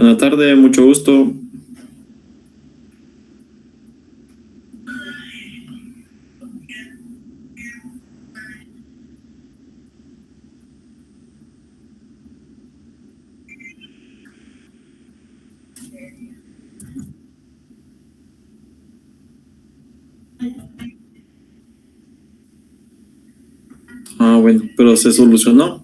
Buenas tardes, mucho gusto. Bueno, pero se solucionó.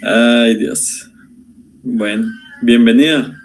Ay, Dios. Bueno, bienvenida.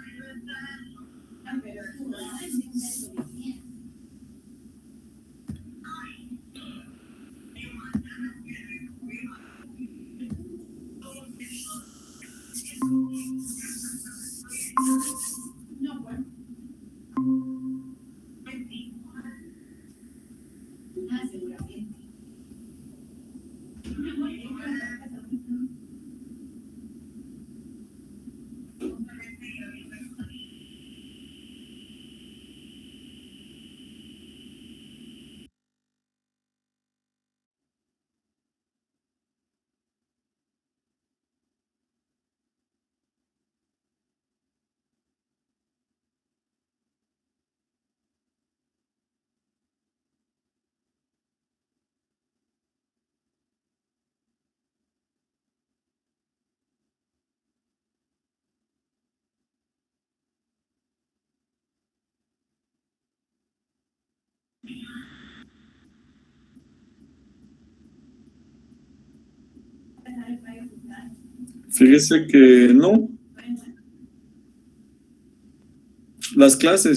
Fíjese que no.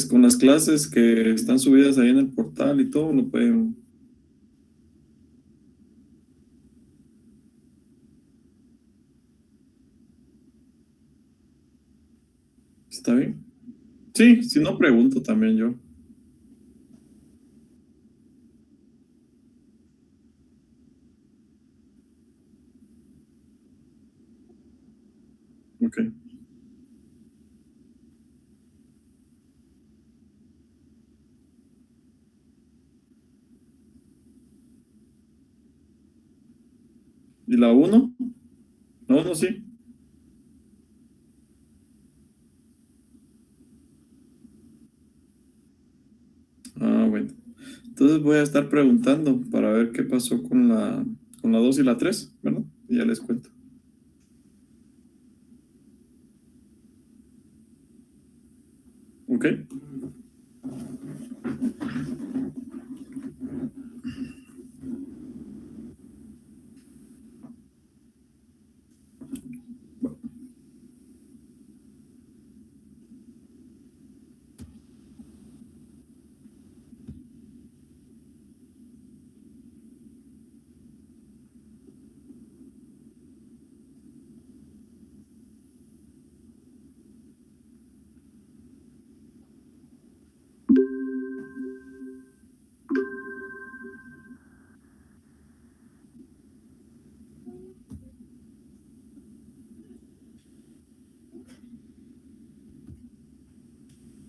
Con las clases que están subidas ahí en el portal y todo, lo pueden. ¿Está bien? Sí, si no pregunto también yo. Ok. ¿Y la uno? La uno sí. Bueno. Entonces voy a estar preguntando para ver qué pasó con la 2 y la 3, ¿verdad? Y ya les cuento. Ok.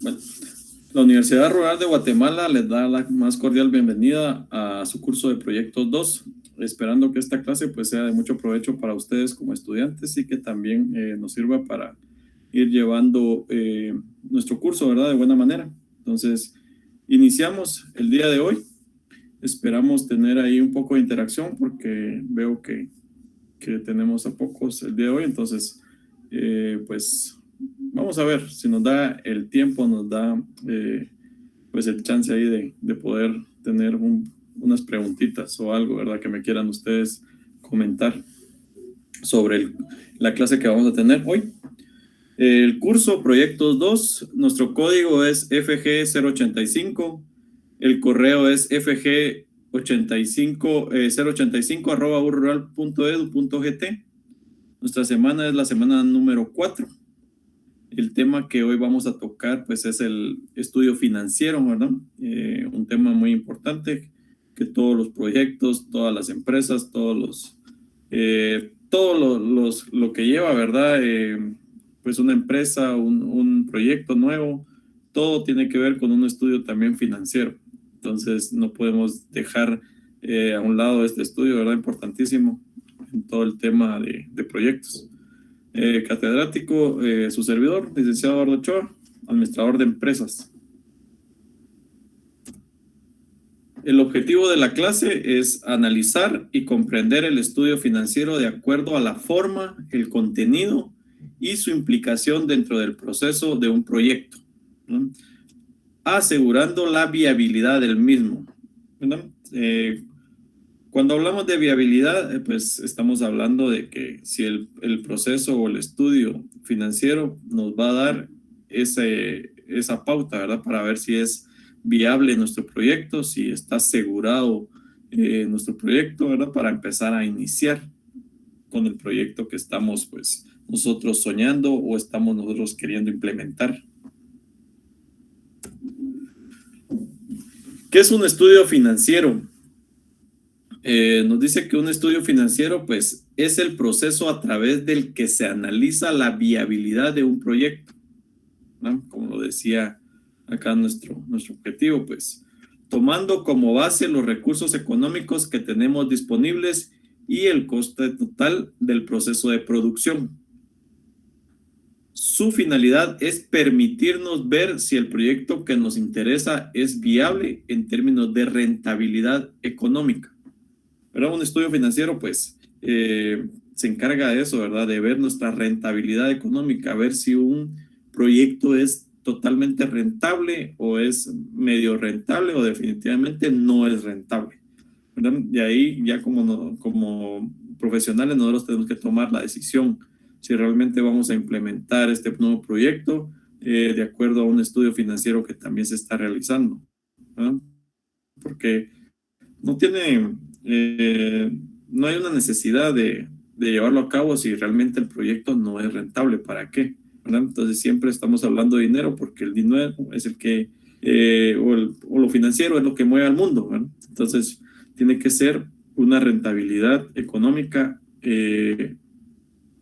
Bueno, la Universidad Rural de Guatemala les da la más cordial bienvenida a su curso de Proyectos 2, esperando que esta clase pues sea de mucho provecho para ustedes como estudiantes y que también nos sirva para ir llevando nuestro curso, ¿verdad? De buena manera. Entonces, iniciamos el día de hoy. Esperamos tener ahí un poco de interacción porque veo que tenemos a pocos el día de hoy. Entonces, pues vamos a ver si nos da el tiempo, nos da pues el chance ahí de poder tener unas preguntitas o algo, ¿verdad? Que me quieran ustedes comentar sobre la clase que vamos a tener hoy. El curso Proyectos 2, nuestro código es FG085, el correo es FG85, 085 @urrural.edu.gt. Nuestra semana es la semana número 4. El tema que hoy vamos a tocar pues es el estudio financiero, ¿verdad? Un tema muy importante que todos los proyectos, todas las empresas, lo que lleva, ¿verdad? Pues una empresa, un proyecto nuevo, todo tiene que ver con un estudio también financiero. Entonces no podemos dejar a un lado de este estudio, ¿verdad? Importantísimo en todo el tema de proyectos. Catedrático, su servidor, licenciado Eduardo Ochoa, administrador de empresas. El objetivo de la clase es analizar y comprender el estudio financiero de acuerdo a la forma, el contenido y su implicación dentro del proceso de un proyecto, ¿no? Asegurando la viabilidad del mismo, ¿no? Cuando hablamos de viabilidad, pues estamos hablando de que si el proceso o el estudio financiero nos va a dar esa pauta, ¿verdad? Para ver si es viable nuestro proyecto, si está asegurado nuestro proyecto, ¿verdad? Para empezar a iniciar con el proyecto que estamos, pues, nosotros soñando o estamos nosotros queriendo implementar. ¿Qué es un estudio financiero? Nos dice que un estudio financiero, pues, es el proceso a través del que se analiza la viabilidad de un proyecto, ¿no? Como lo decía acá nuestro objetivo, pues, tomando como base los recursos económicos que tenemos disponibles y el coste total del proceso de producción. Su finalidad es permitirnos ver si el proyecto que nos interesa es viable en términos de rentabilidad económica. Pero un estudio financiero, pues, se encarga de eso, ¿verdad? De ver nuestra rentabilidad económica, ver si un proyecto es totalmente rentable o es medio rentable o definitivamente no es rentable, ¿verdad? Y ahí ya como profesionales nosotros tenemos que tomar la decisión si realmente vamos a implementar este nuevo proyecto de acuerdo a un estudio financiero que también se está realizando, ¿verdad? Porque no tiene, no hay una necesidad de llevarlo a cabo si realmente el proyecto no es rentable. ¿Para qué? ¿Verdad? Entonces siempre estamos hablando de dinero porque el dinero es el que, o lo financiero es lo que mueve al mundo, ¿verdad? Entonces tiene que ser una rentabilidad económica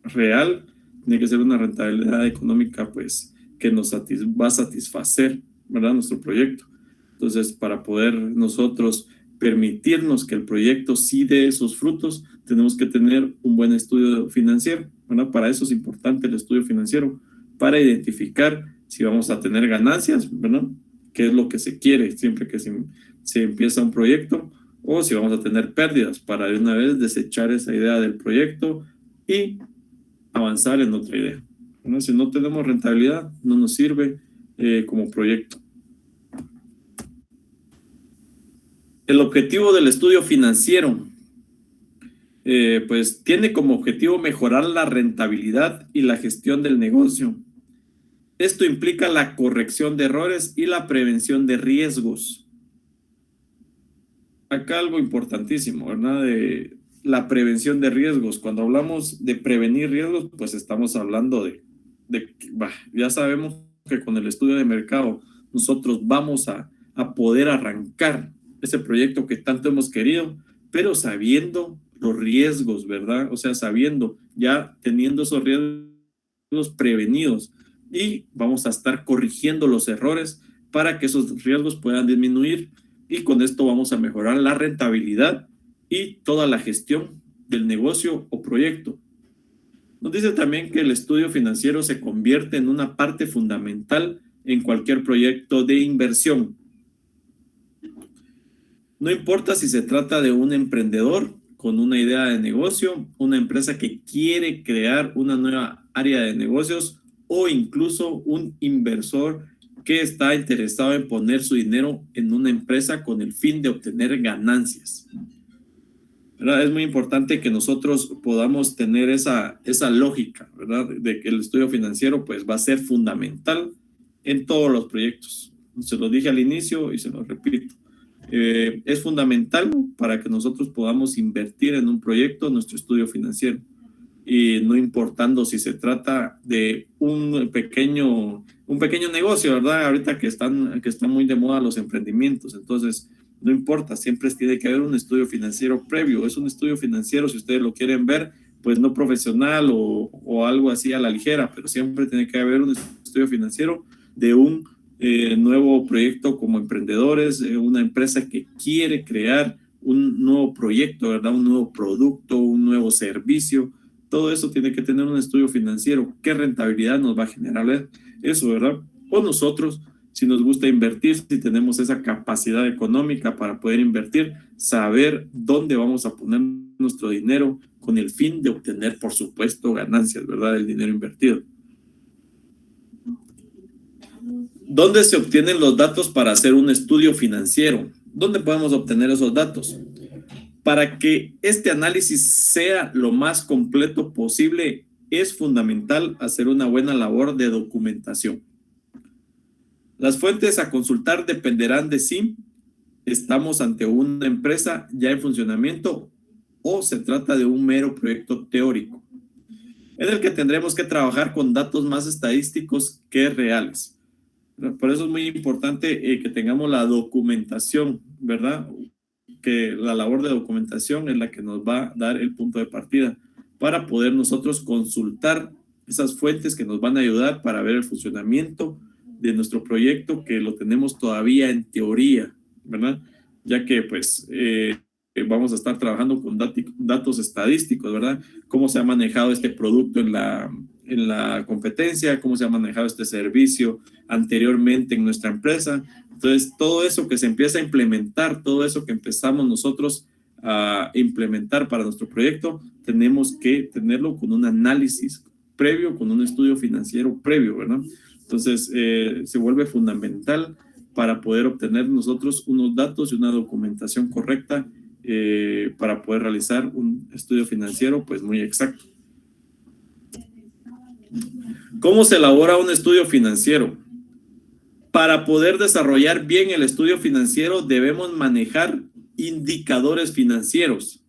real, tiene que ser una rentabilidad económica pues que nos va a satisfacer, ¿verdad? Nuestro proyecto. Entonces, para poder nosotros permitirnos que el proyecto sí dé esos frutos, tenemos que tener un buen estudio financiero, ¿verdad? Para eso es importante el estudio financiero, para identificar si vamos a tener ganancias, ¿verdad? ¿Qué es lo que se quiere siempre que se empieza un proyecto? O si vamos a tener pérdidas, para de una vez desechar esa idea del proyecto y avanzar en otra idea, ¿no? Si no tenemos rentabilidad, no nos sirve como proyecto. El objetivo del estudio financiero, pues tiene como objetivo mejorar la rentabilidad y la gestión del negocio. Esto implica la corrección de errores y la prevención de riesgos. Acá algo importantísimo, ¿verdad? De la prevención de riesgos. Cuando hablamos de prevenir riesgos, pues estamos hablando ya sabemos que con el estudio de mercado nosotros vamos a poder arrancar ese proyecto que tanto hemos querido, pero sabiendo los riesgos, ¿verdad? O sea, sabiendo, ya teniendo esos riesgos prevenidos, y vamos a estar corrigiendo los errores para que esos riesgos puedan disminuir, y con esto vamos a mejorar la rentabilidad y toda la gestión del negocio o proyecto. Nos dice también que el estudio financiero se convierte en una parte fundamental en cualquier proyecto de inversión. No importa si se trata de un emprendedor con una idea de negocio, una empresa que quiere crear una nueva área de negocios o incluso un inversor que está interesado en poner su dinero en una empresa con el fin de obtener ganancias, ¿verdad? Es muy importante que nosotros podamos tener esa lógica, ¿verdad? De que el estudio financiero pues va a ser fundamental en todos los proyectos. Se lo dije al inicio y se lo repito. Es fundamental para que nosotros podamos invertir en un proyecto nuestro estudio financiero, y no importando si se trata de un pequeño negocio, ¿verdad? Ahorita que están muy de moda los emprendimientos, entonces no importa, siempre tiene que haber un estudio financiero previo. Es un estudio financiero, si ustedes lo quieren ver, pues no profesional o algo así a la ligera, pero siempre tiene que haber un estudio financiero de un nuevo proyecto como emprendedores, una empresa que quiere crear un nuevo proyecto, ¿verdad? Un nuevo producto, un nuevo servicio. Todo eso tiene que tener un estudio financiero. ¿Qué rentabilidad nos va a generar eso, verdad? O nosotros, si nos gusta invertir, si tenemos esa capacidad económica para poder invertir, saber dónde vamos a poner nuestro dinero con el fin de obtener, por supuesto, ganancias, ¿verdad? Del dinero invertido. ¿Dónde se obtienen los datos para hacer un estudio financiero? ¿Dónde podemos obtener esos datos? Para que este análisis sea lo más completo posible, es fundamental hacer una buena labor de documentación. Las fuentes a consultar dependerán de si estamos ante una empresa ya en funcionamiento o se trata de un mero proyecto teórico, en el que tendremos que trabajar con datos más estadísticos que reales. Por eso es muy importante que tengamos la documentación, ¿verdad? Que la labor de documentación es la que nos va a dar el punto de partida para poder nosotros consultar esas fuentes que nos van a ayudar para ver el funcionamiento de nuestro proyecto, que lo tenemos todavía en teoría, ¿verdad? Ya que pues vamos a estar trabajando con datos estadísticos, ¿verdad? Cómo se ha manejado este producto en la competencia, cómo se ha manejado este servicio anteriormente en nuestra empresa. Entonces, todo eso que se empieza a implementar, todo eso que empezamos nosotros a implementar para nuestro proyecto, tenemos que tenerlo con un análisis previo, con un estudio financiero previo, ¿verdad? Entonces, se vuelve fundamental para poder obtener nosotros unos datos y una documentación correcta para poder realizar un estudio financiero pues muy exacto. ¿Cómo se elabora un estudio financiero? Para poder desarrollar bien el estudio financiero debemos manejar indicadores financieros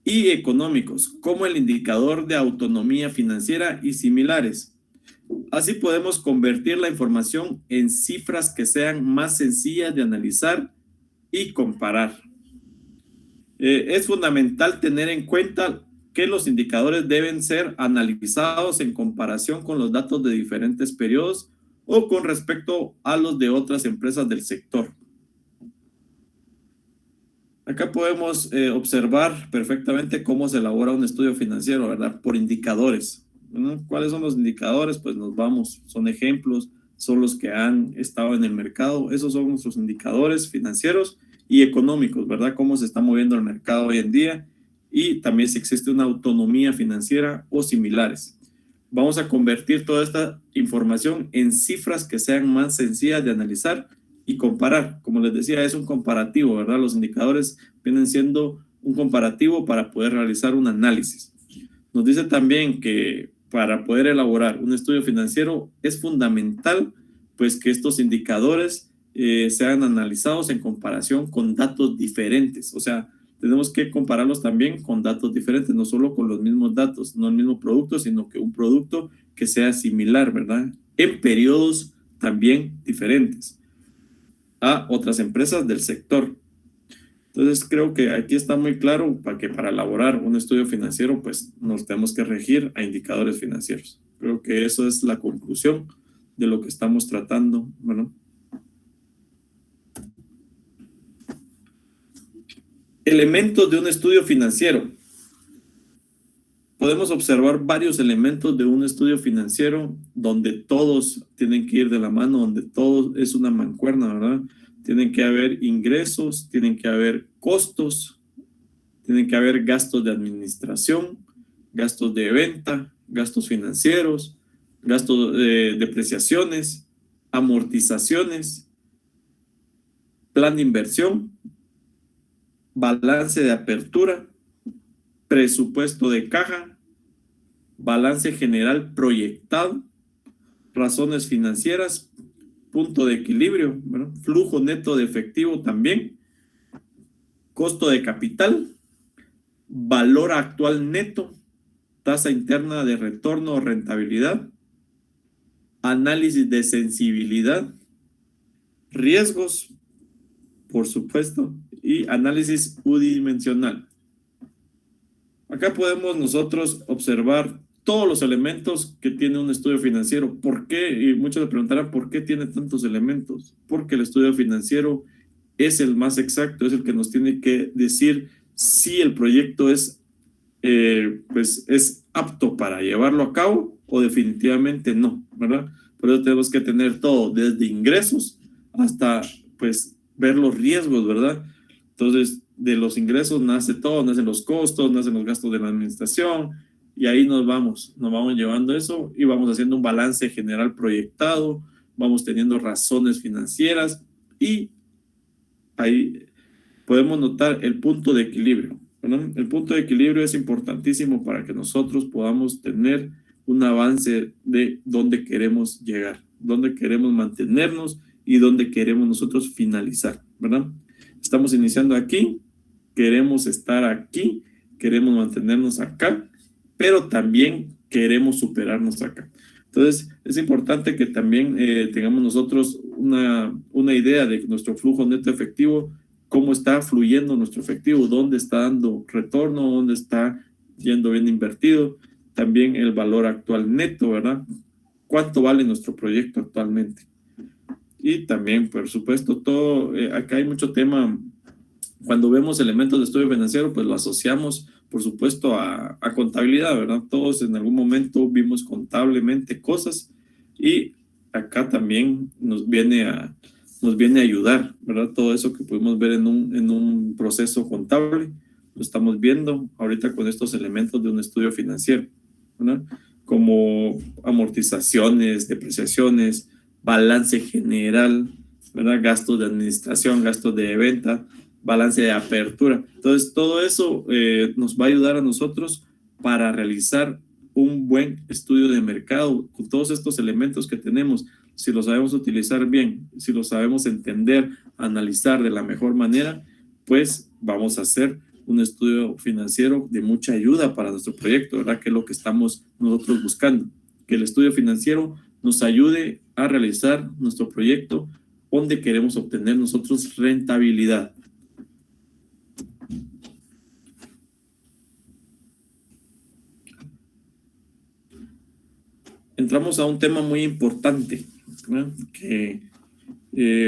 y económicos, como el indicador de autonomía financiera y similares. Así podemos convertir la información en cifras que sean más sencillas de analizar y comparar. Es fundamental tener en cuenta que los indicadores deben ser analizados en comparación con los datos de diferentes periodos o con respecto a los de otras empresas del sector. Acá podemos observar perfectamente cómo se elabora un estudio financiero, ¿verdad? Por indicadores. ¿No? ¿Cuáles son los indicadores? Pues nos vamos, son ejemplos, son los que han estado en el mercado. Esos son nuestros indicadores financieros y económicos, ¿verdad? Cómo se está moviendo el mercado hoy en día y también si existe una autonomía financiera o similares. Vamos a convertir toda esta información en cifras que sean más sencillas de analizar y comparar. Como les decía, es un comparativo, ¿verdad? Los indicadores vienen siendo un comparativo para poder realizar un análisis. Nos dice también que para poder elaborar un estudio financiero es fundamental pues que estos indicadores sean analizados en comparación con datos diferentes. O sea, tenemos que compararlos también con datos diferentes, no solo con los mismos datos, no el mismo producto, sino que un producto que sea similar, ¿verdad? En periodos también diferentes a otras empresas del sector. Entonces creo que aquí está muy claro para que para elaborar un estudio financiero pues nos tenemos que regir a indicadores financieros. Creo que eso es la conclusión de lo que estamos tratando. Bueno, elementos de un estudio financiero. Podemos observar varios elementos de un estudio financiero donde todos tienen que ir de la mano, donde todo es una mancuerna, ¿verdad? Tienen que haber ingresos, tienen que haber costos, tienen que haber gastos de administración, gastos de venta, gastos financieros, gastos de depreciaciones, amortizaciones, plan de inversión, balance de apertura, presupuesto de caja, balance general proyectado, razones financieras, punto de equilibrio, ¿verdad? Flujo neto de efectivo también, costo de capital, valor actual neto, tasa interna de retorno o rentabilidad, análisis de sensibilidad, riesgos, por supuesto, y análisis unidimensional. Acá podemos nosotros observar todos los elementos que tiene un estudio financiero. ¿Por qué? Y muchos se preguntarán, ¿por qué tiene tantos elementos? Porque el estudio financiero es el más exacto, es el que nos tiene que decir si el proyecto pues es apto para llevarlo a cabo o definitivamente no, ¿verdad? Por eso tenemos que tener todo, desde ingresos hasta pues ver los riesgos, ¿verdad? Entonces, de los ingresos nace todo, nacen los costos, nacen los gastos de la administración, y ahí nos vamos llevando eso y vamos haciendo un balance general proyectado, vamos teniendo razones financieras y ahí podemos notar el punto de equilibrio, ¿verdad? El punto de equilibrio es importantísimo para que nosotros podamos tener un avance de dónde queremos llegar, dónde queremos mantenernos y dónde queremos nosotros finalizar, ¿verdad? Estamos iniciando aquí, queremos estar aquí, queremos mantenernos acá, pero también queremos superarnos acá. Entonces, es importante que también tengamos nosotros una idea de nuestro flujo neto efectivo, cómo está fluyendo nuestro efectivo, dónde está dando retorno, dónde está yendo bien invertido, también el valor actual neto, ¿verdad? ¿Cuánto vale nuestro proyecto actualmente? Y también, por supuesto, todo, acá hay mucho tema. Cuando vemos elementos de estudio financiero, pues lo asociamos, por supuesto, a contabilidad, ¿verdad? Todos en algún momento vimos contablemente cosas y acá también nos viene a ayudar, ¿verdad? Todo eso que pudimos ver en un proceso contable, lo estamos viendo ahorita con estos elementos de un estudio financiero, ¿verdad? Como amortizaciones, depreciaciones, balance general, ¿verdad? Gastos de administración, gastos de venta, balance de apertura. Entonces, todo eso nos va a ayudar a nosotros para realizar un buen estudio de mercado con todos estos elementos que tenemos. Si lo sabemos utilizar bien, si lo sabemos entender, analizar de la mejor manera, pues vamos a hacer un estudio financiero de mucha ayuda para nuestro proyecto, ¿verdad? Que es lo que estamos nosotros buscando, que el estudio financiero nos ayude a realizar nuestro proyecto donde queremos obtener nosotros rentabilidad. Entramos a un tema muy importante, ¿no? Que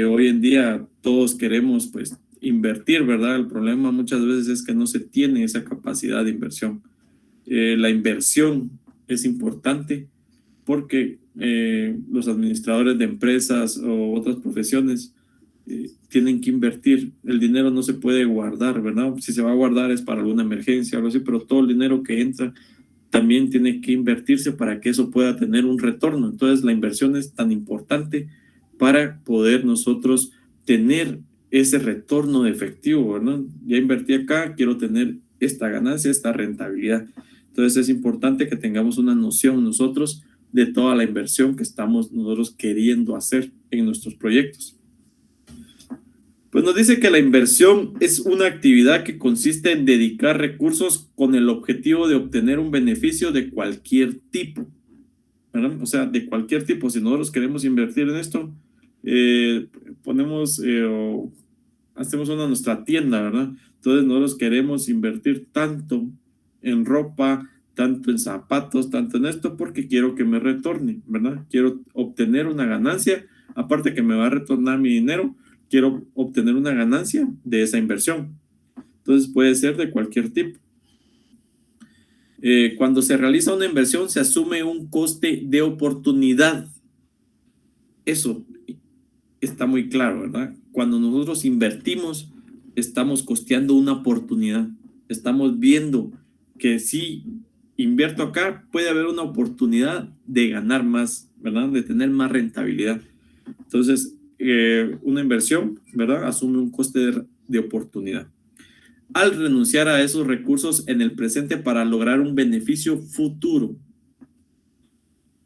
hoy en día todos queremos pues invertir, ¿verdad? El problema muchas veces es que no se tiene esa capacidad de inversión. La inversión es importante porque los administradores de empresas o otras profesiones tienen que invertir. El dinero no se puede guardar, ¿verdad? Si se va a guardar es para alguna emergencia o algo así, pero todo el dinero que entra también tiene que invertirse para que eso pueda tener un retorno. Entonces la inversión es tan importante para poder nosotros tener ese retorno de efectivo, ¿verdad? Ya invertí acá, quiero tener esta ganancia, esta rentabilidad. Entonces es importante que tengamos una noción nosotros de toda la inversión que estamos nosotros queriendo hacer en nuestros proyectos. Pues nos dice que la inversión es una actividad que consiste en dedicar recursos con el objetivo de obtener un beneficio de cualquier tipo, ¿verdad? O sea, de cualquier tipo. Si nosotros queremos invertir en esto, ponemos o hacemos nuestra tienda, ¿verdad? Entonces nosotros queremos invertir tanto en ropa, tanto en zapatos, tanto en esto, porque quiero que me retorne, ¿verdad? Quiero obtener una ganancia, aparte que me va a retornar mi dinero, quiero obtener una ganancia de esa inversión. Entonces puede ser de cualquier tipo. Cuando se realiza una inversión se asume un coste de oportunidad. Eso está muy claro, ¿verdad? Cuando nosotros invertimos, estamos costeando una oportunidad. Estamos viendo que si invierto acá, puede haber una oportunidad de ganar más, ¿verdad? De tener más rentabilidad. Entonces, una inversión, ¿verdad? Asume un coste de oportunidad. Al renunciar a esos recursos en el presente para lograr un beneficio futuro.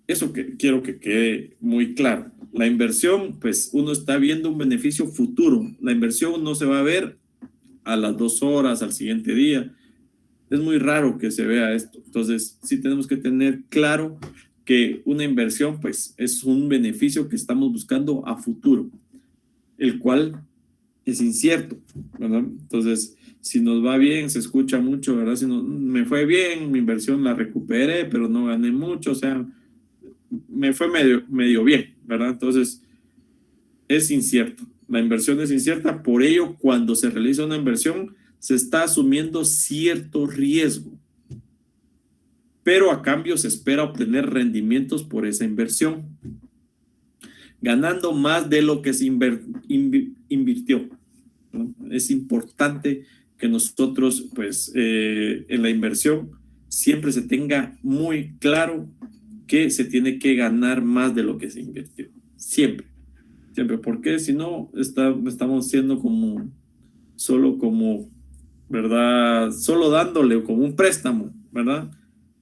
Eso que quiero que quede muy claro. La inversión, pues uno está viendo un beneficio futuro. La inversión no se va a ver a las 2 horas, al siguiente día. Es muy raro que se vea esto. Entonces, sí tenemos que tener claro que una inversión, pues, es un beneficio que estamos buscando a futuro, el cual es incierto, ¿verdad? Entonces, si nos va bien, se escucha mucho, ¿verdad? Si no, me fue bien, mi inversión la recuperé, pero no gané mucho, o sea, me fue medio bien, ¿verdad? Entonces, es incierto. La inversión es incierta, por ello, cuando se realiza una inversión, se está asumiendo cierto riesgo, pero a cambio se espera obtener rendimientos por esa inversión, ganando más de lo que se invirtió, ¿no? Es importante que nosotros, pues, en la inversión siempre se tenga muy claro que se tiene que ganar más de lo que se invirtió. Siempre, siempre, porque si no, estamos siendo solo como, ¿verdad? Solo dándole como un préstamo, ¿verdad?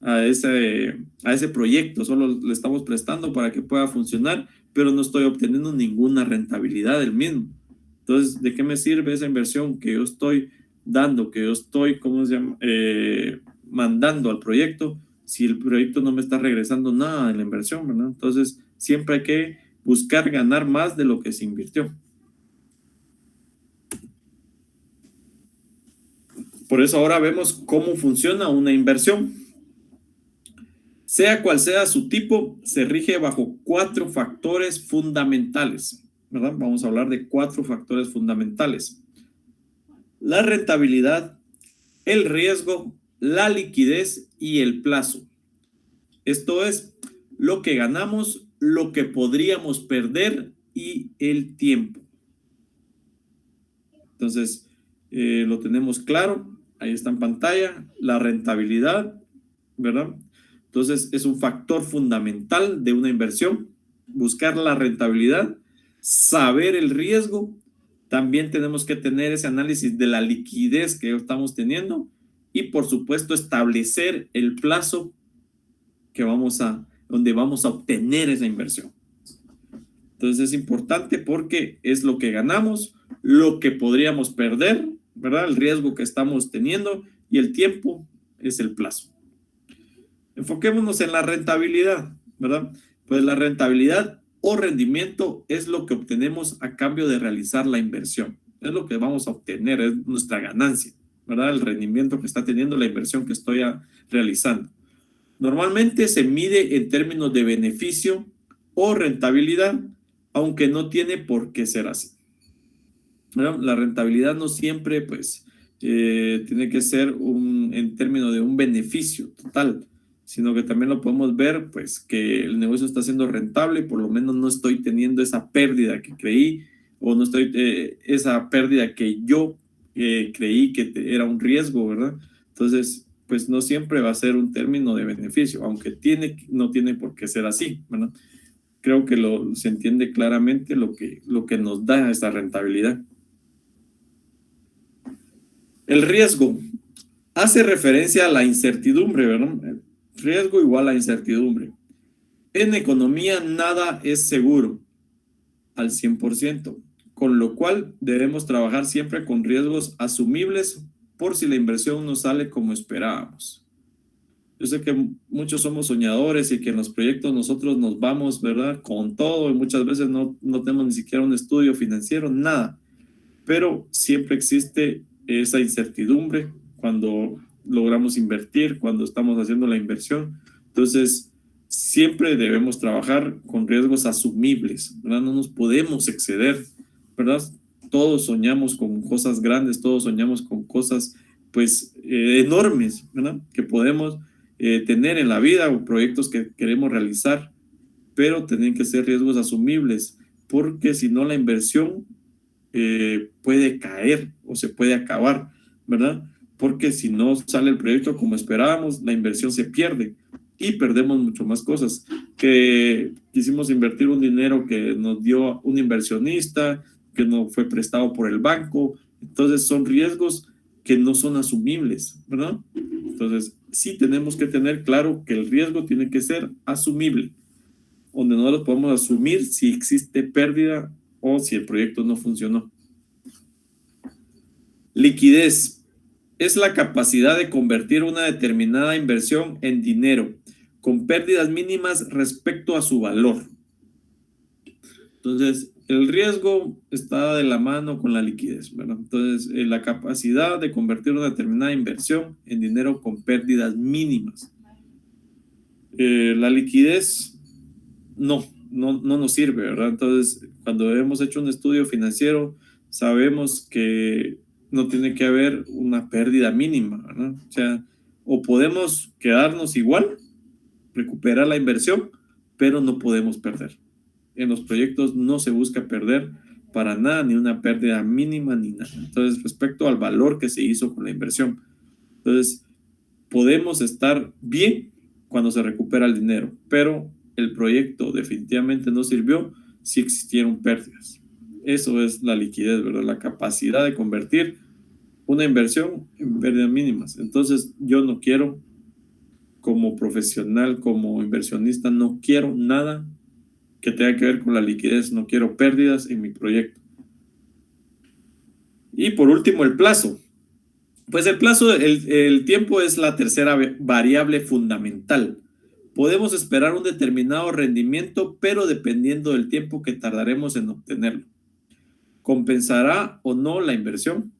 A ese proyecto, solo le estamos prestando para que pueda funcionar, pero no estoy obteniendo ninguna rentabilidad del mismo. Entonces, ¿de qué me sirve esa inversión que yo estoy dando, que yo estoy, ¿cómo se llama? Mandando al proyecto, si el proyecto no me está regresando nada de la inversión, ¿verdad? Entonces, siempre hay que buscar ganar más de lo que se invirtió. Por eso ahora vemos cómo funciona una inversión. Sea cual sea su tipo, se rige bajo 4 factores fundamentales, ¿verdad? Vamos a hablar de 4 factores fundamentales: la rentabilidad, el riesgo, la liquidez y el plazo. Esto es lo que ganamos, lo que podríamos perder y el tiempo. Entonces, lo tenemos claro, ahí está en pantalla, la rentabilidad, ¿verdad? Entonces, es un factor fundamental de una inversión, buscar la rentabilidad, saber el riesgo. También tenemos que tener ese análisis de la liquidez que estamos teniendo y, por supuesto, establecer el plazo donde vamos a obtener esa inversión. Entonces, es importante porque es lo que ganamos, lo que podríamos perder, ¿verdad? El riesgo que estamos teniendo, y el tiempo es el plazo. Enfoquémonos en la rentabilidad, ¿verdad? Pues la rentabilidad o rendimiento es lo que obtenemos a cambio de realizar la inversión. Es lo que vamos a obtener, es nuestra ganancia, ¿verdad? El rendimiento que está teniendo la inversión que estoy realizando. Normalmente se mide en términos de beneficio o rentabilidad, aunque no tiene por qué ser así, ¿no? La rentabilidad no siempre, pues, tiene que ser en términos de un beneficio total, sino que también lo podemos ver, pues, que el negocio está siendo rentable, por lo menos no estoy teniendo esa pérdida que creí, o no estoy, esa pérdida que yo creí que era un riesgo, ¿verdad? Entonces, pues no siempre va a ser un término de beneficio, aunque no tiene por qué ser así, ¿verdad? Creo que se entiende claramente lo que nos da esa rentabilidad. El riesgo hace referencia a la incertidumbre, ¿verdad? Riesgo igual a incertidumbre. En economía nada es seguro al 100%, con lo cual debemos trabajar siempre con riesgos asumibles por si la inversión no sale como esperábamos. Yo sé que muchos somos soñadores y que en los proyectos nosotros nos vamos, ¿verdad? Con todo, y muchas veces no tenemos ni siquiera un estudio financiero, nada. Pero siempre existe esa incertidumbre cuando logramos invertir, cuando estamos haciendo la inversión. Entonces, siempre debemos trabajar con riesgos asumibles, ¿verdad? No nos podemos exceder, ¿verdad? Todos soñamos con cosas grandes, todos soñamos con cosas, pues, enormes, ¿verdad? Que podemos tener en la vida, o proyectos que queremos realizar, pero tienen que ser riesgos asumibles, porque si no la inversión puede caer o se puede acabar, ¿verdad? Porque si no sale el proyecto como esperábamos, la inversión se pierde y perdemos mucho más cosas. Que quisimos invertir un dinero que nos dio un inversionista, que no fue prestado por el banco. Entonces son riesgos que no son asumibles, ¿verdad? Entonces sí tenemos que tener claro que el riesgo tiene que ser asumible, donde no lo podemos asumir si existe pérdida o si el proyecto no funcionó. Liquidez es la capacidad de convertir una determinada inversión en dinero con pérdidas mínimas respecto a su valor. Entonces, el riesgo está de la mano con la liquidez, ¿verdad? Entonces, la capacidad de convertir una determinada inversión en dinero con pérdidas mínimas. La liquidez, no. no nos sirve, ¿verdad? Entonces, cuando hemos hecho un estudio financiero, sabemos que no tiene que haber una pérdida mínima, ¿verdad? O sea, o podemos quedarnos igual, recuperar la inversión, pero no podemos perder. En los proyectos no se busca perder para nada, ni una pérdida mínima, ni nada. Entonces, respecto al valor que se hizo con la inversión. Entonces, podemos estar bien cuando se recupera el dinero, pero el proyecto definitivamente no sirvió si existieron pérdidas. Eso es la liquidez, ¿verdad? La capacidad de convertir una inversión en pérdidas mínimas. Entonces, yo no quiero, como profesional, como inversionista, no quiero nada que tenga que ver con la liquidez, no quiero pérdidas en mi proyecto. Y por último, el plazo. Pues el plazo, el tiempo es la tercera variable fundamental. Podemos esperar un determinado rendimiento, pero dependiendo del tiempo que tardaremos en obtenerlo. ¿Compensará o no la inversión?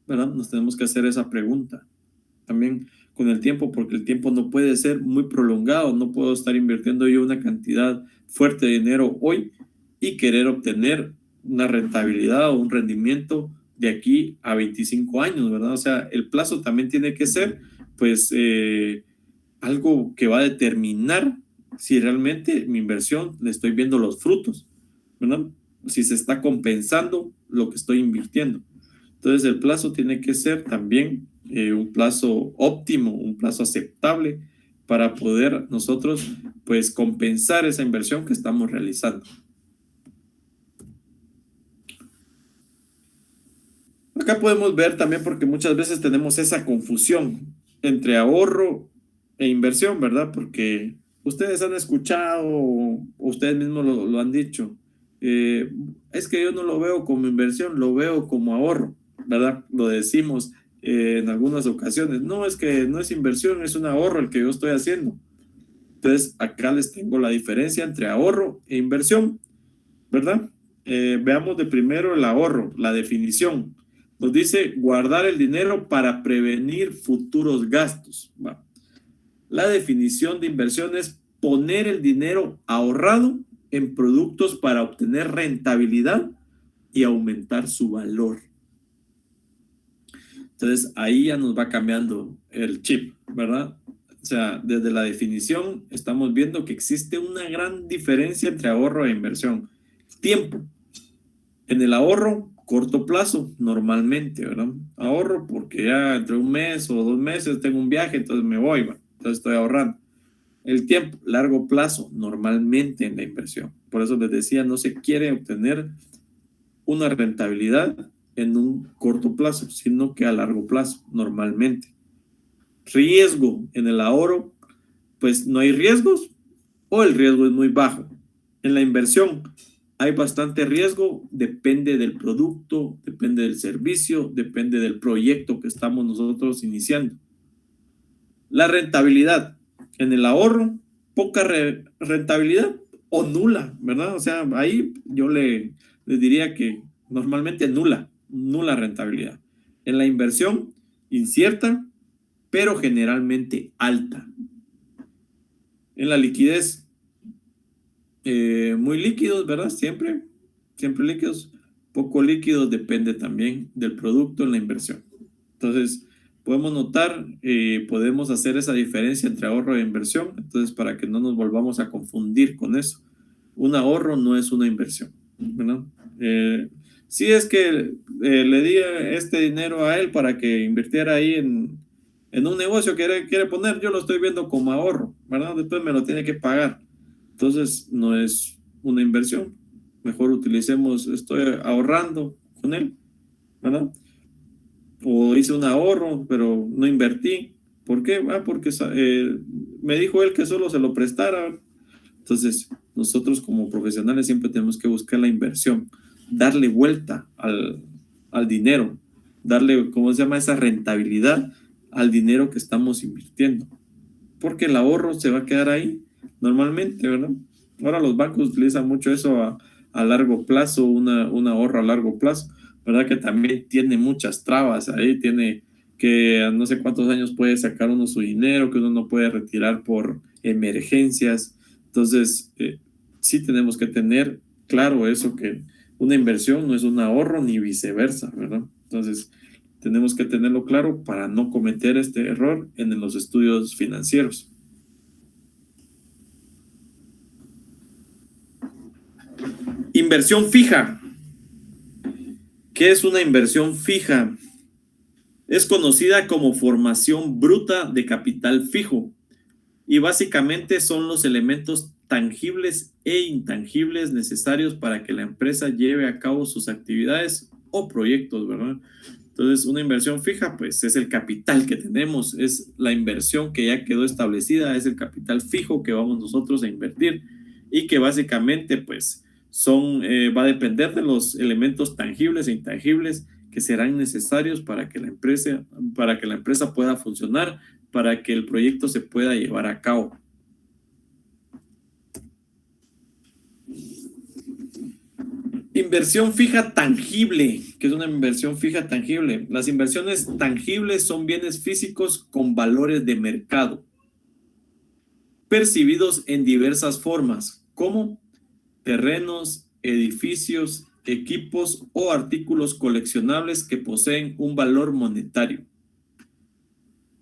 ¿Verdad? Nos tenemos que hacer esa pregunta también con el tiempo, porque el tiempo no puede ser muy prolongado. No puedo estar invirtiendo yo una cantidad fuerte de dinero hoy y querer obtener una rentabilidad o un rendimiento de aquí a 25 años, ¿verdad? O sea, el plazo también tiene que ser, pues, algo que va a determinar si realmente mi inversión le estoy viendo los frutos, ¿verdad? Si se está compensando lo que estoy invirtiendo. Entonces el plazo tiene que ser también un plazo óptimo, un plazo aceptable para poder nosotros pues compensar esa inversión que estamos realizando. Acá podemos ver también porque muchas veces tenemos esa confusión entre ahorro e inversión, ¿verdad? Porque ustedes han escuchado o ustedes mismos lo han dicho. eh, es que yo no lo veo como inversión, lo veo como ahorro, ¿verdad? Lo decimos en algunas ocasiones. No, es que no es inversión, es un ahorro el que yo estoy haciendo. Entonces, acá les tengo la diferencia entre ahorro e inversión, ¿verdad? Veamos de primero el ahorro, la definición. Nos dice guardar el dinero para prevenir futuros gastos. Va. La definición de inversión es poner el dinero ahorrado en productos para obtener rentabilidad y aumentar su valor. Entonces ahí ya nos va cambiando el chip, ¿verdad? O sea, desde la definición estamos viendo que existe una gran diferencia entre ahorro e inversión. Tiempo. En el ahorro, corto plazo, normalmente, ¿verdad? Ahorro porque ya entre un mes o 2 meses tengo un viaje, entonces me voy, ¿va? Entonces estoy ahorrando. El tiempo, largo plazo, normalmente en la inversión. Por eso les decía, no se quiere obtener una rentabilidad en un corto plazo, sino que a largo plazo, normalmente. Riesgo en el ahorro, pues no hay riesgos o el riesgo es muy bajo. En la inversión hay bastante riesgo, depende del producto, depende del servicio, depende del proyecto que estamos nosotros iniciando. La rentabilidad en el ahorro, poca rentabilidad o nula, ¿verdad? O sea, ahí yo le diría que normalmente nula rentabilidad. En la inversión, incierta, pero generalmente alta. En la liquidez, muy líquidos, ¿verdad? Siempre líquidos. Poco líquidos depende también del producto en la inversión. Entonces, podemos notar, podemos hacer esa diferencia entre ahorro e inversión. Entonces, para que no nos volvamos a confundir con eso. Un ahorro no es una inversión, ¿verdad? Si es que le di este dinero a él para que invirtiera ahí en un negocio que quiere poner, yo lo estoy viendo como ahorro, ¿verdad? Después me lo tiene que pagar. Entonces, no es una inversión. Mejor utilicemos, estoy ahorrando con él, ¿verdad? O hice un ahorro, pero no invertí. ¿Por qué? Porque me dijo él que solo se lo prestara. Entonces, nosotros como profesionales siempre tenemos que buscar la inversión, darle vuelta al dinero, darle, ¿cómo se llama? Esa rentabilidad al dinero que estamos invirtiendo. Porque el ahorro se va a quedar ahí normalmente, ¿verdad? Ahora los bancos utilizan mucho eso a largo plazo, un ahorro a largo plazo, ¿verdad? Que también tiene muchas trabas ahí, tiene que a no sé cuántos años puede sacar uno su dinero, que uno no puede retirar por emergencias. Entonces, sí tenemos que tener claro eso, que una inversión no es un ahorro ni viceversa, ¿verdad? Entonces, tenemos que tenerlo claro para no cometer este error en los estudios financieros. Inversión fija. ¿Qué es una inversión fija? Es conocida como formación bruta de capital fijo y básicamente son los elementos tangibles e intangibles necesarios para que la empresa lleve a cabo sus actividades o proyectos, ¿verdad? Entonces, una inversión fija, pues es el capital que tenemos, es la inversión que ya quedó establecida, es el capital fijo que vamos nosotros a invertir y que básicamente, pues, va a depender de los elementos tangibles e intangibles que serán necesarios para que la empresa pueda funcionar, para que el proyecto se pueda llevar a cabo. Inversión fija tangible. ¿Qué es una inversión fija tangible? Las inversiones tangibles son bienes físicos con valores de mercado, percibidos en diversas formas, como terrenos, edificios, equipos o artículos coleccionables que poseen un valor monetario.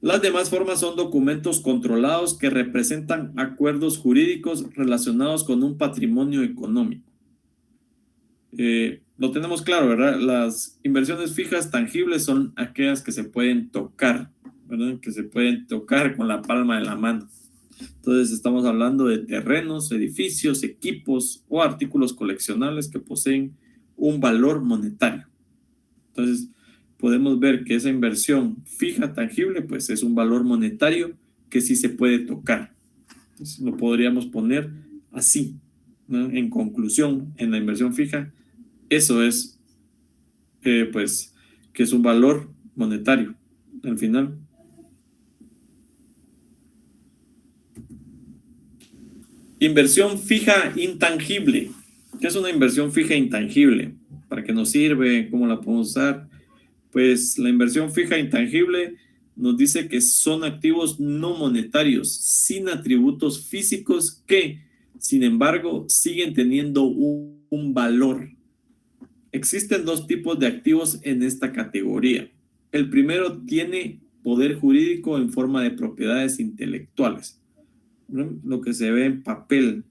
Las demás formas son documentos controlados que representan acuerdos jurídicos relacionados con un patrimonio económico. Lo tenemos claro, ¿verdad? Las inversiones fijas tangibles son aquellas que se pueden tocar, ¿verdad? Que se pueden tocar con la palma de la mano. Entonces estamos hablando de terrenos, edificios, equipos o artículos coleccionables que poseen un valor monetario. Entonces podemos ver que esa inversión fija tangible pues es un valor monetario que sí se puede tocar. Entonces, lo podríamos poner así, ¿no? En conclusión, en la inversión fija, eso es pues que es un valor monetario al final. Inversión fija intangible. ¿Qué es una inversión fija intangible? ¿Para qué nos sirve? ¿Cómo la podemos usar? Pues la inversión fija intangible nos dice que son activos no monetarios, sin atributos físicos que, sin embargo, siguen teniendo un valor. Existen dos tipos de activos en esta categoría. El primero tiene poder jurídico en forma de propiedades intelectuales, ¿no? Lo que se ve en papel,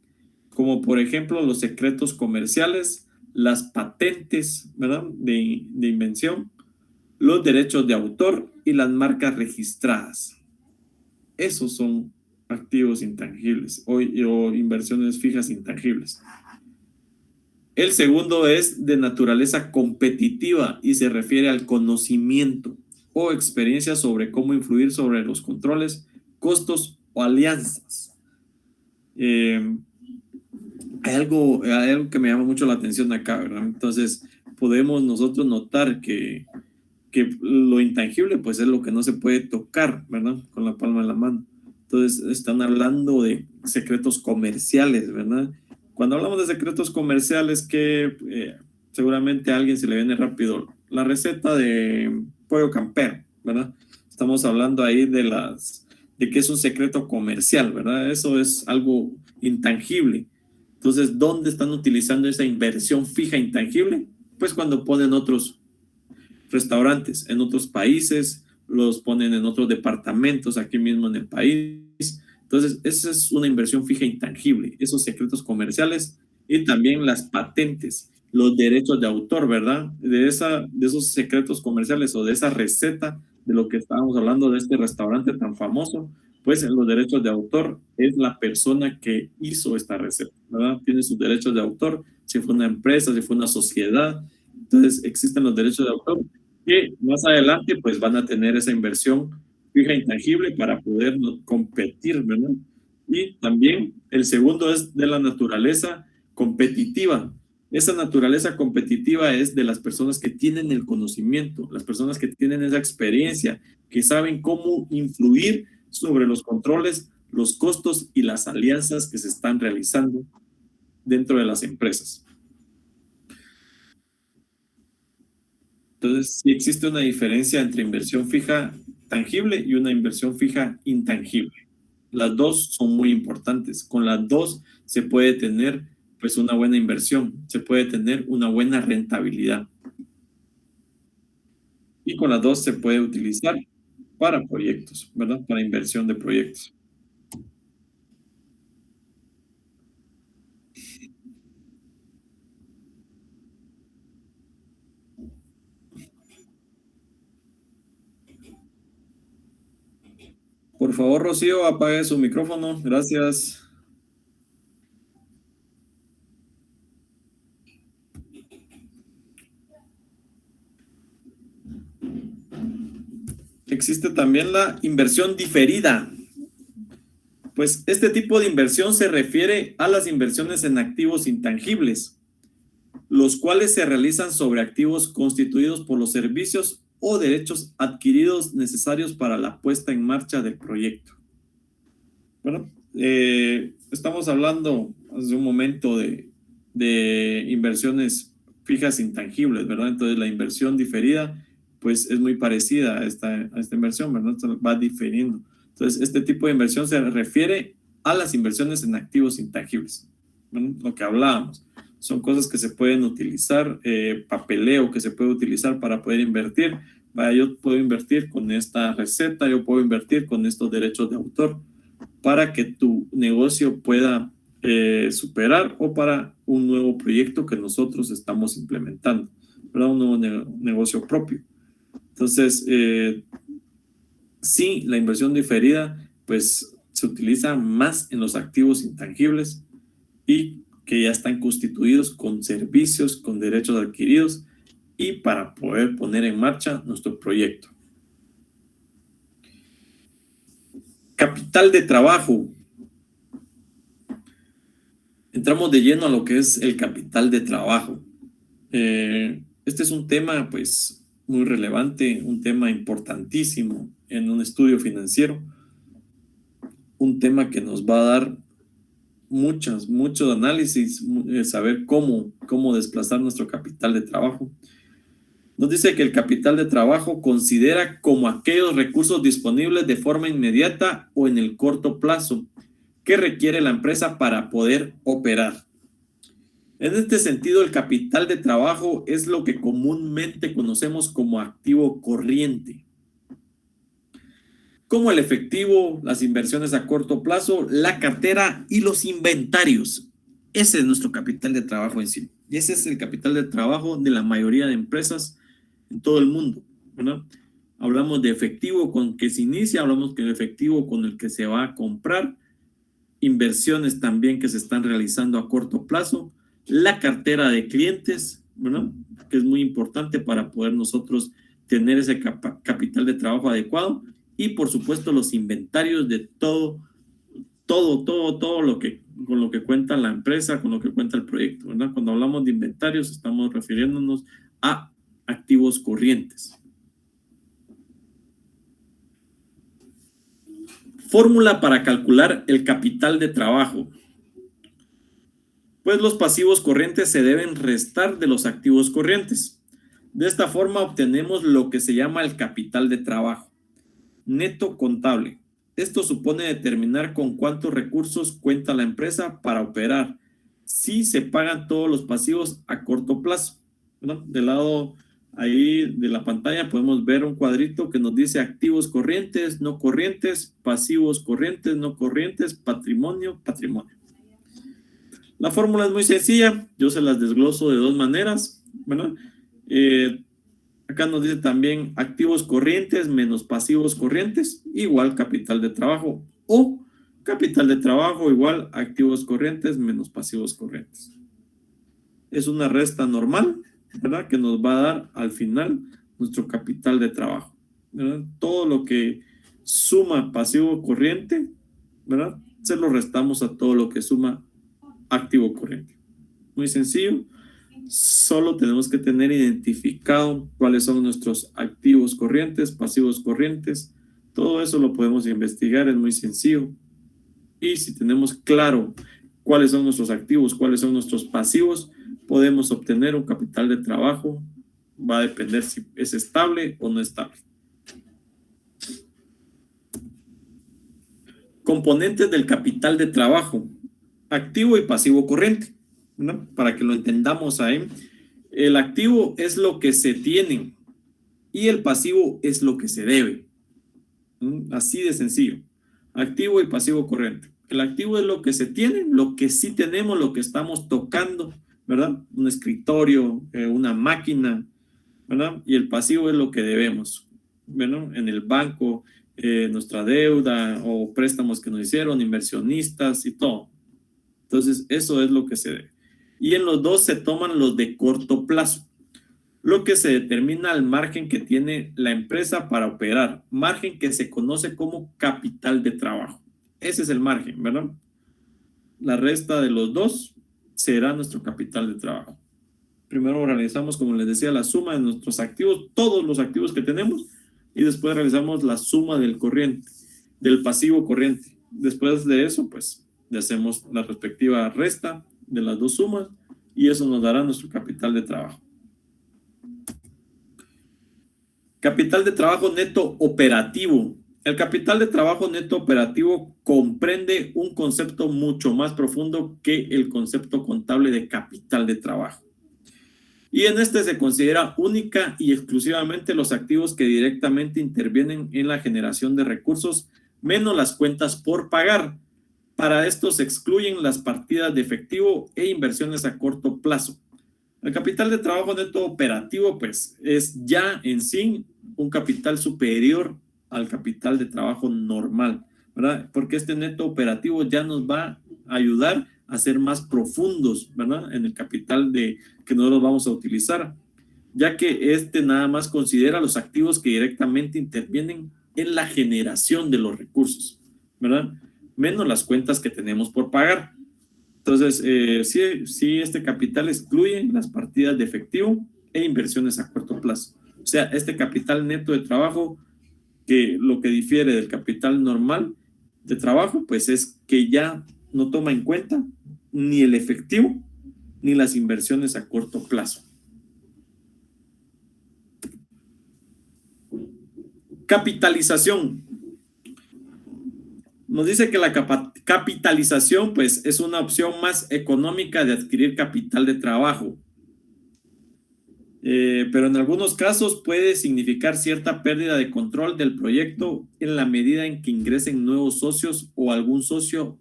como por ejemplo los secretos comerciales, las patentes, ¿verdad? de invención, los derechos de autor y las marcas registradas. Esos son activos intangibles o inversiones fijas intangibles. El segundo es de naturaleza competitiva y se refiere al conocimiento o experiencia sobre cómo influir sobre los controles, costos o alianzas. Hay algo que me llama mucho la atención acá, ¿verdad? Entonces, podemos nosotros notar que lo intangible, pues es lo que no se puede tocar, ¿verdad? Con la palma de la mano. Entonces, están hablando de secretos comerciales, ¿verdad? Cuando hablamos de secretos comerciales, que seguramente a alguien se le viene rápido la receta de pollo campero, ¿verdad? Estamos hablando ahí de que es un secreto comercial, ¿verdad? Eso es algo intangible. Entonces, ¿dónde están utilizando esa inversión fija intangible? Pues cuando ponen otros restaurantes en otros países, los ponen en otros departamentos aquí mismo en el país. Entonces, esa es una inversión fija intangible, esos secretos comerciales y también las patentes, los derechos de autor, ¿verdad? De esos secretos comerciales o de esa receta de lo que estábamos hablando de este restaurante tan famoso, pues en los derechos de autor es la persona que hizo esta receta, ¿verdad? Tiene sus derechos de autor, si fue una empresa, si fue una sociedad. Entonces existen los derechos de autor que más adelante pues van a tener esa inversión fija intangible para poder competir, ¿verdad? Y también el segundo es de la naturaleza competitiva. Esa naturaleza competitiva es de las personas que tienen el conocimiento, las personas que tienen esa experiencia, que saben cómo influir sobre los controles, los costos y las alianzas que se están realizando dentro de las empresas. Entonces, sí existe una diferencia entre inversión fija tangible y una inversión fija intangible. Las dos son muy importantes. Con las dos se puede tener pues una buena inversión, se puede tener una buena rentabilidad. Y con las dos se puede utilizar para proyectos, ¿verdad? Para inversión de proyectos. Por favor, Rocío, apague su micrófono. Gracias. Existe también la inversión diferida. Pues este tipo de inversión se refiere a las inversiones en activos intangibles, los cuales se realizan sobre activos constituidos por los servicios o derechos adquiridos necesarios para la puesta en marcha del proyecto. Bueno, estamos hablando hace un momento de inversiones fijas intangibles, ¿verdad? Entonces la inversión diferida pues es muy parecida a esta inversión, ¿verdad? Entonces, va diferiendo. Entonces este tipo de inversión se refiere a las inversiones en activos intangibles, ¿verdad? Lo que hablábamos. Son cosas que se pueden utilizar, papeleo que se puede utilizar para poder invertir. Vaya, yo puedo invertir con esta receta, yo puedo invertir con estos derechos de autor para que tu negocio pueda superar o para un nuevo proyecto que nosotros estamos implementando, ¿verdad? Un nuevo negocio propio. Entonces, sí, la inversión diferida, pues se utiliza más en los activos intangibles y que ya están constituidos con servicios, con derechos adquiridos y para poder poner en marcha nuestro proyecto. Capital de trabajo. Entramos de lleno a lo que es el capital de trabajo. Este es un tema, pues, muy relevante, un tema importantísimo en un estudio financiero, un tema que nos va a dar muchos análisis, saber cómo desplazar nuestro capital de trabajo. Nos dice que el capital de trabajo considera como aquellos recursos disponibles de forma inmediata o en el corto plazo que requiere la empresa para poder operar. En este sentido, el capital de trabajo es lo que comúnmente conocemos como activo corriente, como el efectivo, las inversiones a corto plazo, la cartera y los inventarios. Ese es nuestro capital de trabajo en sí. Y ese es el capital de trabajo de la mayoría de empresas en todo el mundo, ¿verdad? Hablamos de efectivo con que se inicia, hablamos del efectivo con el que se va a comprar, inversiones también que se están realizando a corto plazo, la cartera de clientes, ¿verdad? Que es muy importante para poder nosotros tener ese capital de trabajo adecuado y por supuesto los inventarios de todo lo que con lo que cuenta la empresa, con lo que cuenta el proyecto, ¿verdad? Cuando hablamos de inventarios estamos refiriéndonos a activos corrientes. Fórmula para calcular el capital de trabajo. Pues los pasivos corrientes se deben restar de los activos corrientes. De esta forma obtenemos lo que se llama el capital de trabajo neto contable. Esto supone determinar con cuántos recursos cuenta la empresa para operar, si se pagan todos los pasivos a corto plazo, ¿no? Del lado ahí de la pantalla podemos ver un cuadrito que nos dice activos corrientes, no corrientes, pasivos corrientes, no corrientes, patrimonio. La fórmula es muy sencilla, yo se las desgloso de dos maneras, ¿verdad? Acá nos dice también activos corrientes menos pasivos corrientes igual capital de trabajo o capital de trabajo igual activos corrientes menos pasivos corrientes. Es una resta normal, ¿verdad? Que nos va a dar al final nuestro capital de trabajo, ¿verdad? Todo lo que suma pasivo corriente, ¿verdad? Se lo restamos a todo lo que suma activo corriente. Muy sencillo. Solo tenemos que tener identificado cuáles son nuestros activos corrientes, pasivos corrientes. Todo eso lo podemos investigar, es muy sencillo. Y si tenemos claro cuáles son nuestros activos, cuáles son nuestros pasivos, podemos obtener un capital de trabajo. Va a depender si es estable o no estable. Componentes del capital de trabajo: activo y pasivo corriente. ¿no? Para que lo entendamos ahí. El activo es lo que se tiene y el pasivo es lo que se debe. Así de sencillo. Activo y pasivo corriente. El activo es lo que se tiene, lo que sí tenemos, lo que estamos tocando, ¿verdad? Un escritorio, una máquina, ¿verdad? Y el pasivo es lo que debemos, ¿verdad? En el banco, nuestra deuda o préstamos que nos hicieron, inversionistas y todo. Entonces, eso es lo que se debe. Y en los dos se toman los de corto plazo, lo que se determina el margen que tiene la empresa para operar, margen que se conoce como capital de trabajo. Ese es el margen, ¿verdad? La resta de los dos será nuestro capital de trabajo. Primero realizamos, como les decía, la suma de nuestros activos, todos los activos que tenemos, y después realizamos la suma del corriente, del pasivo corriente. Después de eso, pues, le hacemos la respectiva resta de las dos sumas y eso nos dará nuestro capital de trabajo. Capital de trabajo neto operativo. El capital de trabajo neto operativo comprende un concepto mucho más profundo que el concepto contable de capital de trabajo. Y en este se considera única y exclusivamente los activos que directamente intervienen en la generación de recursos, menos las cuentas por pagar. Para esto se excluyen las partidas de efectivo e inversiones a corto plazo. El capital de trabajo neto operativo, pues, es ya en sí un capital superior al capital de trabajo normal, ¿verdad? Porque este neto operativo ya nos va a ayudar a ser más profundos, ¿verdad? En el capital que nosotros vamos a utilizar, ya que este nada más considera los activos que directamente intervienen en la generación de los recursos, ¿verdad? Menos las cuentas que tenemos por pagar. Entonces, sí, este capital excluye las partidas de efectivo e inversiones a corto plazo. O sea, este capital neto de trabajo, que lo que difiere del capital normal de trabajo, pues es que ya no toma en cuenta ni el efectivo ni las inversiones a corto plazo. Capitalización. Nos dice que la capitalización, pues, es una opción más económica de adquirir capital de trabajo. Pero en algunos casos puede significar cierta pérdida de control del proyecto en la medida en que ingresen nuevos socios o algún socio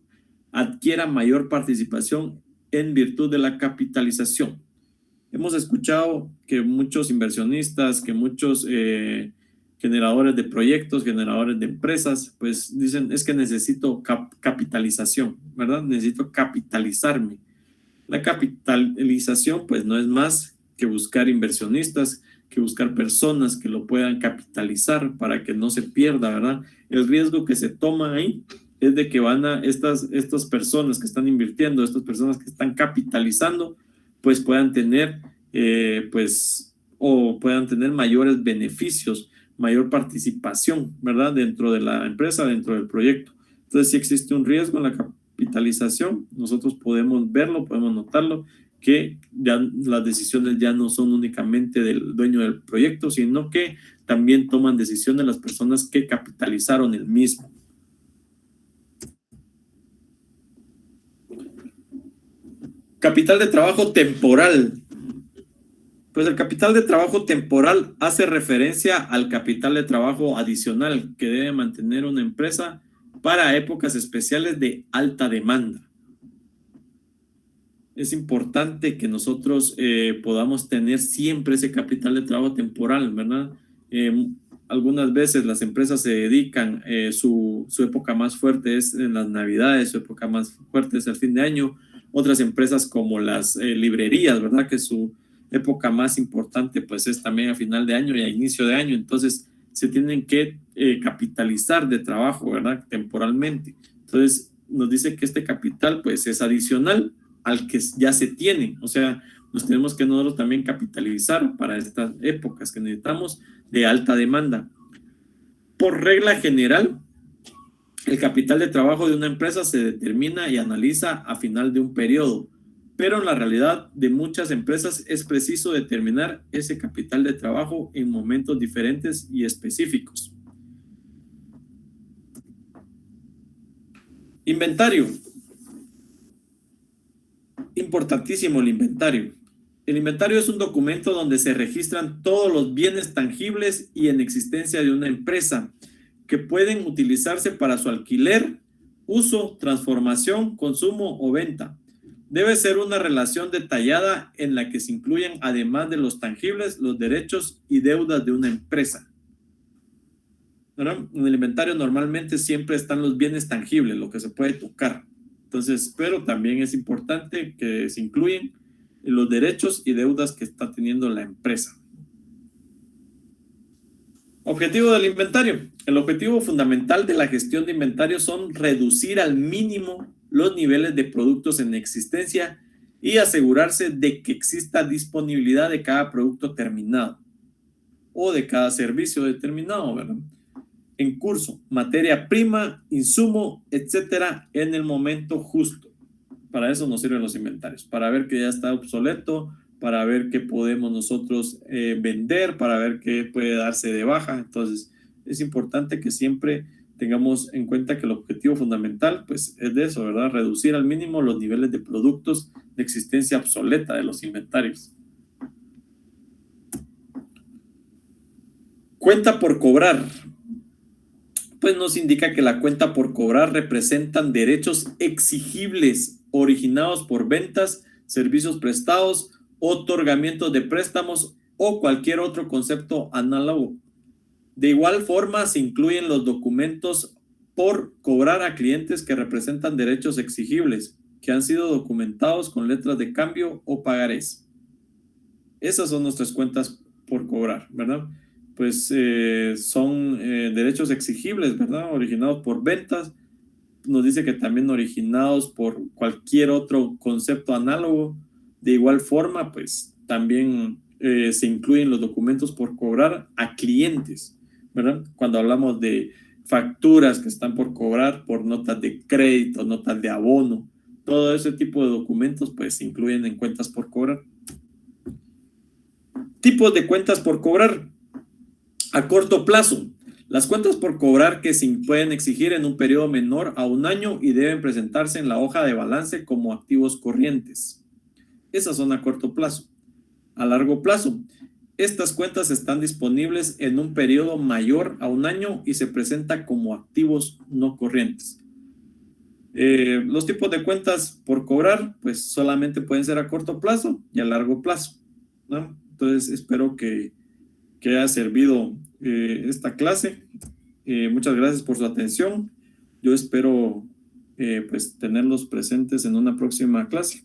adquiera mayor participación en virtud de la capitalización. Hemos escuchado que muchos inversionistas, que muchos generadores de proyectos, generadores de empresas, pues dicen, es que necesito capitalización, ¿verdad? Necesito capitalizarme. La capitalización, pues no es más que buscar inversionistas, que buscar personas que lo puedan capitalizar para que no se pierda, ¿verdad? El riesgo que se toma ahí es de que van a estas personas que están invirtiendo, estas personas que están capitalizando, pues puedan tener, o puedan tener mayores beneficios, mayor participación, ¿verdad? Dentro de la empresa, dentro del proyecto. Entonces, sí existe un riesgo en la capitalización, nosotros podemos verlo, podemos notarlo, que ya las decisiones ya no son únicamente del dueño del proyecto, sino que también toman decisiones las personas que capitalizaron el mismo. Capital de trabajo temporal. Pues el capital de trabajo temporal hace referencia al capital de trabajo adicional que debe mantener una empresa para épocas especiales de alta demanda. Es importante que nosotros podamos tener siempre ese capital de trabajo temporal, ¿verdad? Algunas veces las empresas se dedican, su época más fuerte es en las Navidades, su época más fuerte es el fin de año. Otras empresas como las librerías, ¿verdad? Que su época más importante pues es también a final de año y a inicio de año. Entonces se tienen que capitalizar de trabajo, ¿verdad? Temporalmente. Entonces nos dice que este capital pues es adicional al que ya se tiene, o sea, nos tenemos que nosotros también capitalizar para estas épocas que necesitamos de alta demanda. Por regla general, el capital de trabajo de una empresa se determina y analiza a final de un periodo, pero en la realidad de muchas empresas es preciso determinar ese capital de trabajo en momentos diferentes y específicos. Inventario. Importantísimo el inventario. El inventario es un documento donde se registran todos los bienes tangibles y en existencia de una empresa que pueden utilizarse para su alquiler, uso, transformación, consumo o venta. Debe ser una relación detallada en la que se incluyen, además de los tangibles, los derechos y deudas de una empresa. ¿Verdad? En el inventario normalmente siempre están los bienes tangibles, lo que se puede tocar. Entonces, pero también es importante que se incluyen los derechos y deudas que está teniendo la empresa. Objetivo del inventario. El objetivo fundamental de la gestión de inventario son reducir al mínimo los niveles de productos en existencia y asegurarse de que exista disponibilidad de cada producto terminado o de cada servicio determinado, ¿verdad? En curso, materia prima, insumo, etcétera, en el momento justo. Para eso nos sirven los inventarios, para ver que ya está obsoleto, para ver qué podemos nosotros vender, para ver qué puede darse de baja. Entonces, es importante que siempre tengamos en cuenta que el objetivo fundamental, pues, es de eso, ¿verdad? Reducir al mínimo los niveles de productos de existencia obsoleta de los inventarios. Cuenta por cobrar. Pues nos indica que la cuenta por cobrar representan derechos exigibles originados por ventas, servicios prestados, otorgamientos de préstamos o cualquier otro concepto análogo. De igual forma, se incluyen los documentos por cobrar a clientes que representan derechos exigibles, que han sido documentados con letras de cambio o pagarés. Esas son nuestras cuentas por cobrar, ¿verdad? Pues son derechos exigibles, ¿verdad? Originados por ventas. Nos dice que también originados por cualquier otro concepto análogo. De igual forma, pues también se incluyen los documentos por cobrar a clientes, ¿verdad? Cuando hablamos de facturas que están por cobrar, por notas de crédito, notas de abono, todo ese tipo de documentos pues se incluyen en cuentas por cobrar. Tipos de cuentas por cobrar. A corto plazo, las cuentas por cobrar que se pueden exigir en un periodo menor a un año y deben presentarse en la hoja de balance como activos corrientes. Esas son a corto plazo. A largo plazo, estas cuentas están disponibles en un periodo mayor a un año y se presenta como activos no corrientes. Los tipos de cuentas por cobrar, pues solamente pueden ser a corto plazo y a largo plazo, ¿no? Entonces, espero que haya servido esta clase. Muchas gracias por su atención. Yo espero pues tenerlos presentes en una próxima clase.